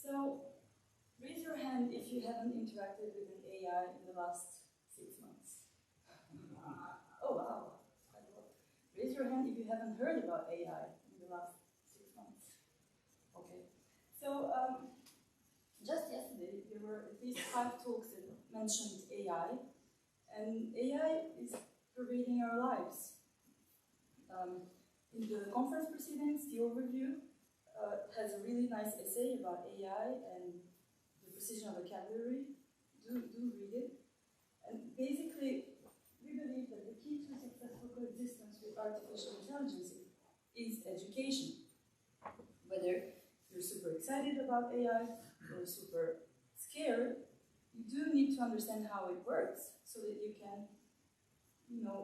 So, raise your hand if you haven't interacted with an AI in the last 6 months. Oh, wow. Raise your hand if you haven't heard about AI in the last 6 months. Okay. So, just yesterday, there were at least 5 talks that mentioned AI, and AI is pervading our lives. In the conference proceedings, the overview has a really nice essay about AI and the precision of vocabulary. Do read it. And basically, we believe that the key to successful coexistence with artificial intelligence is education. Whether you're super excited about AI or super scared, you do need to understand how it works so that you can,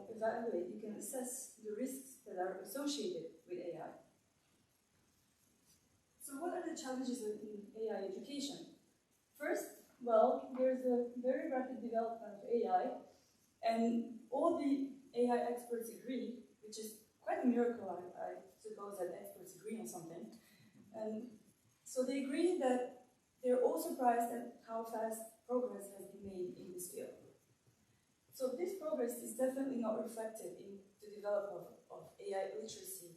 evaluate, you can assess the risks that are associated with AI. So what are the challenges in AI education? First, well, there's a very rapid development of AI, and all the AI experts agree, which is quite a miracle, I suppose, that experts agree on something. And so they agree that they're all surprised at how fast progress has been made in this field. So this progress is definitely not reflected in the development of AI literacy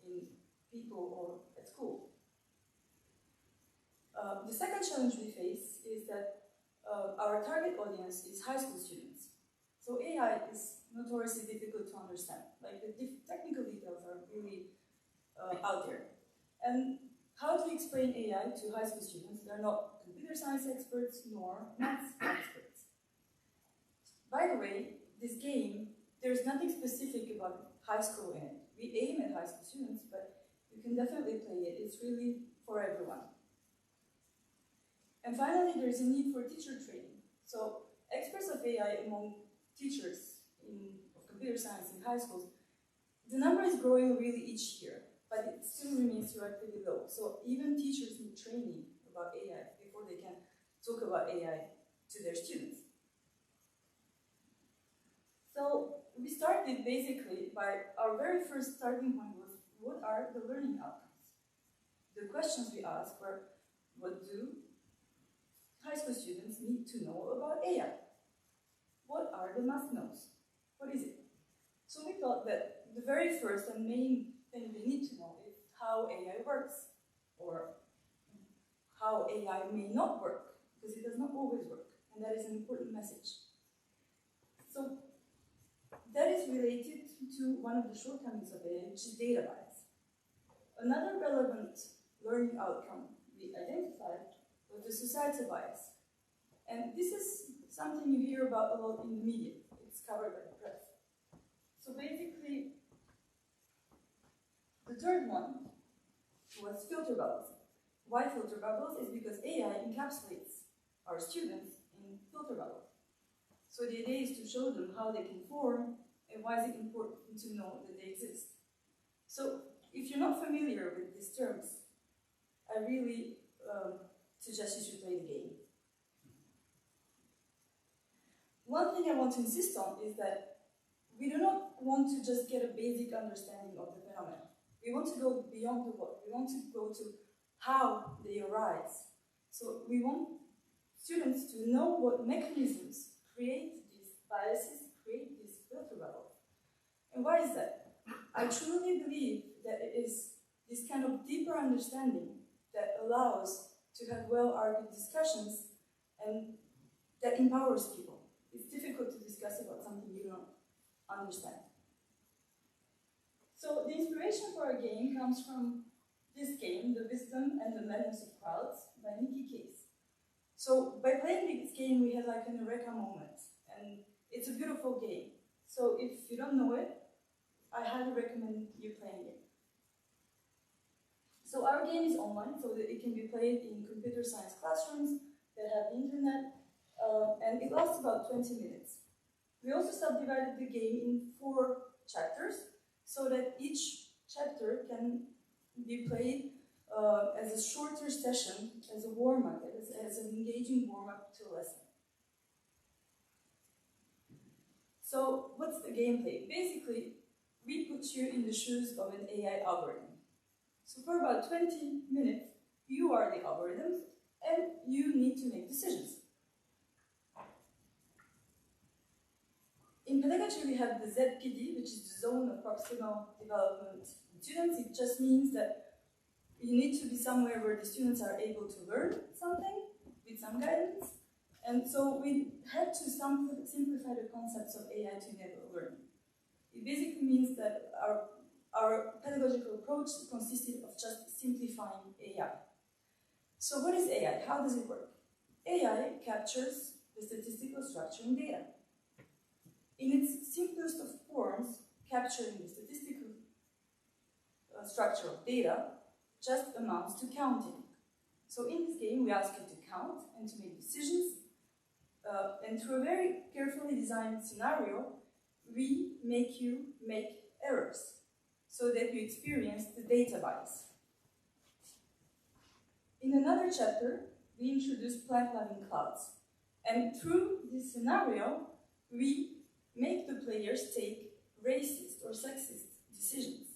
in people or at school. The second challenge we face is that our target audience is high school students. So AI is notoriously difficult to understand. Like the technical details are really out there. And how to explain AI to high school students? They're not computer science experts nor maths experts. By the way, this game, there's nothing specific about high school in it. We aim at high school students, but you can definitely play it. It's really for everyone. And finally, there's a need for teacher training. So experts of AI among teachers of computer science in high schools, the number is growing really each year, but it still remains relatively low. So even teachers need training about AI before they can talk about AI to their students. So we started basically by our very first starting point was, what are the learning outcomes? The questions we asked were, what do high school students need to know about AI? What are the must-knows? What is it? So we thought that the very first and main thing we need to know is how AI works, or how AI may not work, because it does not always work, and that is an important message. So that is related to one of the shortcomings of AI, which is data bias. Another relevant learning outcome we identified was the societal bias. And this is something you hear about a lot in the media. It's covered by the press. So basically, the third one was filter bubbles. Why filter bubbles? Is because AI encapsulates our students in filter bubbles. So the idea is to show them how they can form and why is it important to know that they exist. So if you're not familiar with these terms, I really suggest you should play the game. One thing I want to insist on is that we do not want to just get a basic understanding of the phenomenon. We want to go beyond the what. We want to go to how they arise. So we want students to know what mechanisms create these biases, create these filter bubbles. And why is that? I truly believe that it is this kind of deeper understanding that allows to have well-argued discussions and that empowers people. It's difficult to discuss about something you don't understand. So the inspiration for our game comes from this game, The Wisdom and the Madness of Crowds, by Nikki Case. So by playing this game, we had like an eureka moment, and it's a beautiful game. So if you don't know it, I highly recommend you playing it. So our game is online, so that it can be played in computer science classrooms that have the internet, and it lasts about 20 minutes. We also subdivided the game in 4 chapters, so that each chapter can be played as a shorter session, as a warm-up, as an engaging warm-up to a lesson. So what's the gameplay? Basically, we put you in the shoes of an AI algorithm. So for about 20 minutes, You are the algorithms, and you need to make decisions. In pedagogy, we have the ZPD, which is the Zone of Proximal Development in students. It just means that you need to be somewhere where the students are able to learn something with some guidance. And so we had to simplify the concepts of AI to enable learning. It basically means that our pedagogical approach consisted of just simplifying AI. So what is AI? How does it work? AI captures the statistical structure in data. In its simplest of forms, capturing the statistical structure of data just amounts to counting. So in this game, we ask you to count and to make decisions. And through a very carefully designed scenario, we make you make errors so that you experience the data bias. In another chapter, we introduce plant-loving clouds. And through this scenario, we make the players take racist or sexist decisions.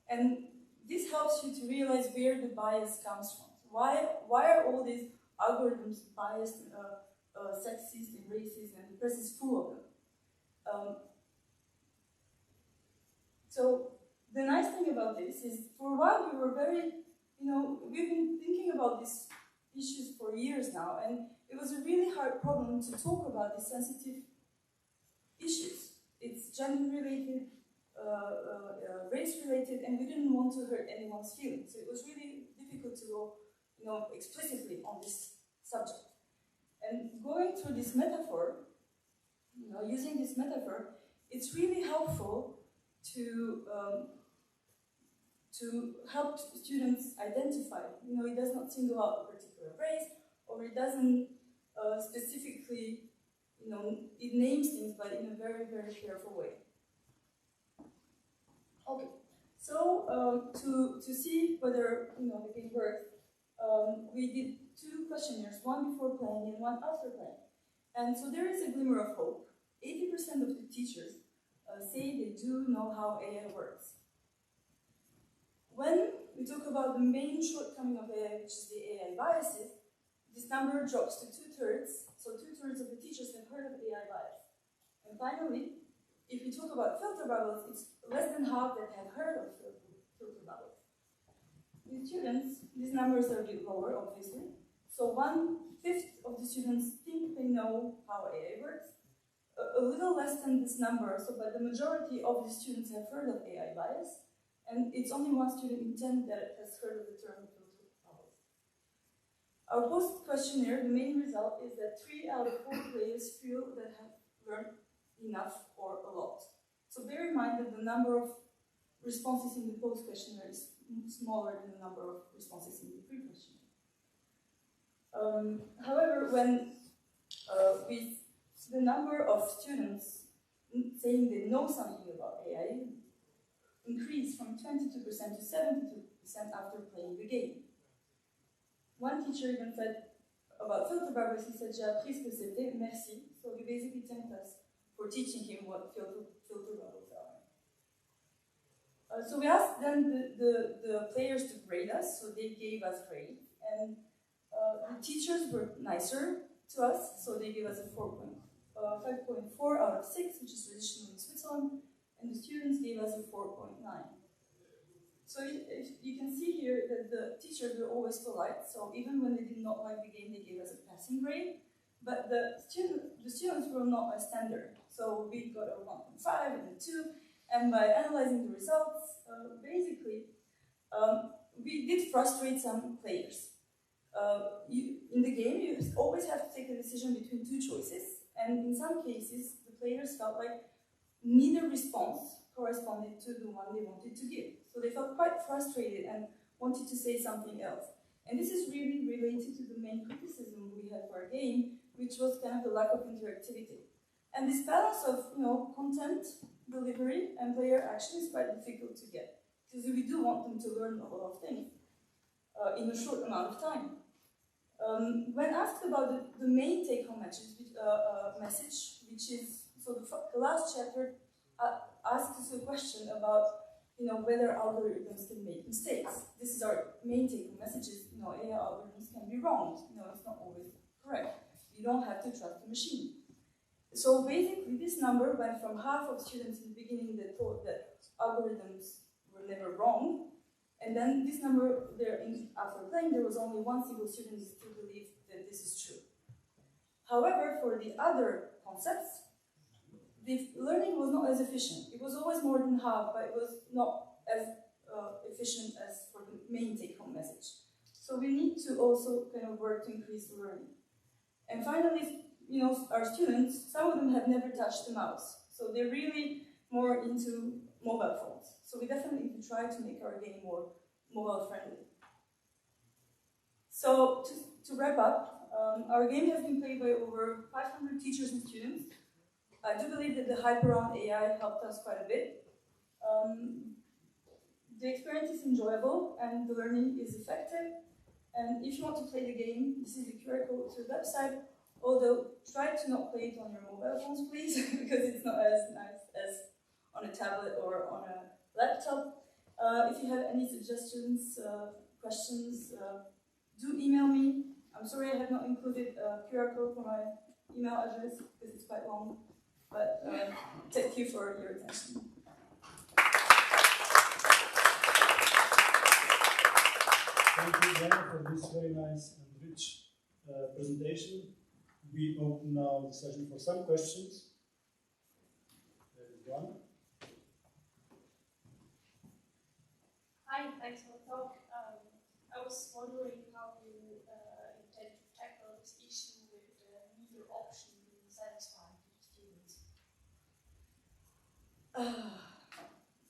And this helps you to realize where the bias comes from. Why are all these algorithms biased, sexist and racist, and the press is full of them? So the nice thing about this is, for a while we were very, we've been thinking about these issues for years now, and it was a really hard problem to talk about these sensitive issues. It's gender-related, race-related, and we didn't want to hurt anyone's feelings. So it was really difficult to go, explicitly on this subject. And going through this metaphor, using this metaphor, it's really helpful to help students identify. It does not single out a particular race, or it doesn't specifically, it names things, but in a very, very careful way. Okay, so to see whether the game works, we did 2 questionnaires, one before playing and one after playing. And so there is a glimmer of hope. 80% of the teachers say they do know how AI works. When we talk about the main shortcoming of AI, which is the AI biases, this number drops to 2/3. So 2/3 of the teachers have heard of AI bias. And finally, if we talk about filter bubbles, it's less than half that have heard of filter bubbles. With students, these numbers are a bit lower, obviously. So 1/5 of the students think they know how AI works. A little less than this number, but the majority of the students have heard of AI bias, and it's only 1 student in 10 that has heard of the term filter bubbles. Our post-questionnaire, the main result is that 3 out of 4 players feel that have learned enough or a lot. So bear in mind that the number of responses in the post-questionnaire is smaller than the number of responses in the pre-questionnaire. However, when the number of students saying they know something about AI increased from 22% to 72% after playing the game. One teacher even said about filter bubbles, he said, "J'ai appris ce que c'était, merci." So he basically thanked us for teaching him what filter bubbles are. So we asked then the players to grade us, so they gave us grades. And the teachers were nicer to us, so they gave us a 5.4 out of 6, which is traditional in Switzerland, and the students gave us a 4.9. So you can see here that the teachers were always polite, so even when they did not like the game, they gave us a passing grade, but the students were not a standard. So we got a 1.5 and a 2, and by analyzing the results, basically, we did frustrate some players. In the game, you always have to take a decision between 2 choices, and in some cases, the players felt like neither response corresponded to the one they wanted to give. So they felt quite frustrated and wanted to say something else. And this is really related to the main criticism we had for our game, which was kind of the lack of interactivity. And this balance of content delivery and player action is quite difficult to get, because we do want them to learn a lot of things in a short amount of time. When asked about the main take-home message, which is, so the last chapter asks us a question about, whether algorithms can make mistakes. This is our main take-home messages. AI algorithms can be wrong. It's not always correct. You don't have to trust the machine. So basically, this number went from half of students in the beginning that thought that algorithms were never wrong, and then this number, after playing, there was only one single student who still believed that this is true. However, for the other concepts, the learning was not as efficient. It was always more than half, but it was not as efficient as for the main take-home message. So we need to also kind of work to increase the learning. And finally, our students, some of them have never touched the mouse. So they're really more into mobile phones. So we definitely need to try to make our game more mobile friendly. So to wrap up, our game has been played by over 500 teachers and students. I do believe that the hype around AI helped us quite a bit. The experience is enjoyable and the learning is effective. And if you want to play the game, this is the QR code to the website. Although, try to not play it on your mobile phones, please, because it's not as nice as on a tablet or on a laptop. If you have any suggestions, questions, do email me. I'm sorry I have not included a QR code for my email address because it's quite long. But thank you for your attention. Thank you, Bilijana, for this very nice and rich presentation. We open now the session for some questions. There is one. Hi, thanks for the talk. I was wondering how you intend to tackle this issue with neither option being satisfying to the students.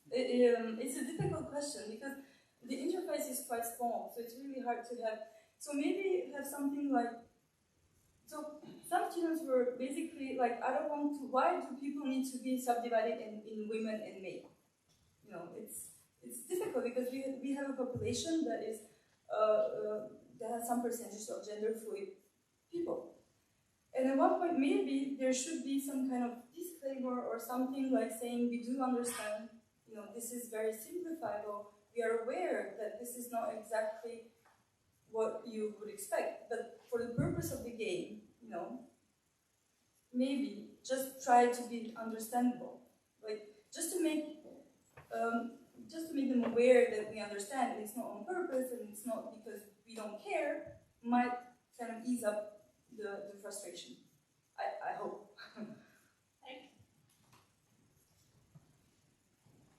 It's a difficult question because the interface is quite small, so it's really hard to have. So maybe have something like. So some students were basically like, I don't want to. Why do people need to be subdivided in women and men? It's difficult because we have a population that is that has some percentage of gender fluid people. And at one point, maybe there should be some kind of disclaimer or something like saying, we do understand, this is very simplifiable. We are aware that this is not exactly what you would expect, but for the purpose of the game, maybe just try to be understandable. Like, just to make them aware that we understand it's not on purpose and it's not because we don't care, might kind of ease up the frustration. I hope. Thank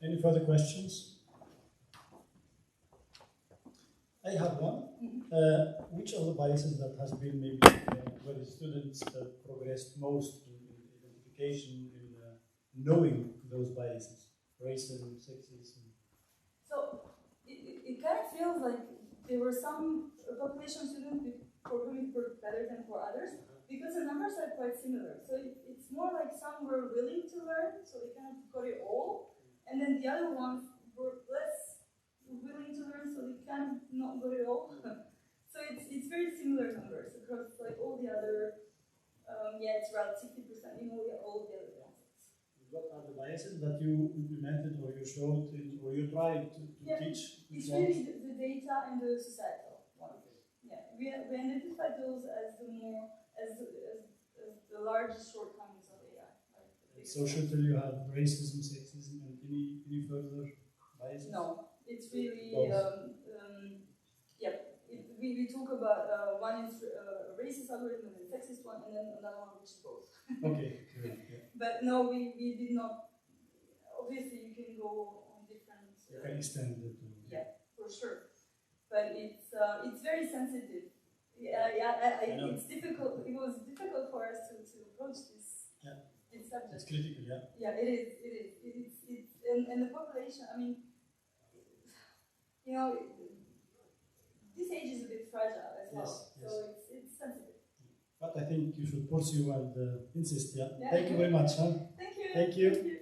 you. Any further questions? I have one. Which of the biases that has been maybe where the students progressed most in identification, in knowing those biases, racism, sexism? So it kind of feels like there were some population students for whom it worked better than for others because the numbers are quite similar. So it's more like some were willing to learn, so they kind of got it all, and then the other ones were less willing to learn, so they kind of not got it all. So it's very similar numbers across like all the other, it's around 60% in all the other concepts. What are the biases that you implemented or you showed or you tried to teach? It's really the data and the societal one. Yeah, we identified those as the largest shortcomings of AI. Socially, you have racism, sexism, and any further biases? No, it's really we talk about one is a racist algorithm and a sexist one, and then another one which is both. Okay, great. Yeah. But no, we did not. Obviously, you can go on different. You can extend it. Yeah, for sure. But it's very sensitive. It's difficult. It was difficult for us to approach this subject. It's critical, yeah. Yeah, it is. And the population. I mean, this age is a bit fragile as well, so it's sensitive. But I think you should pursue and insist. Yeah. Yeah. Thank you very much. Huh? Thank you. Thank you. Thank you.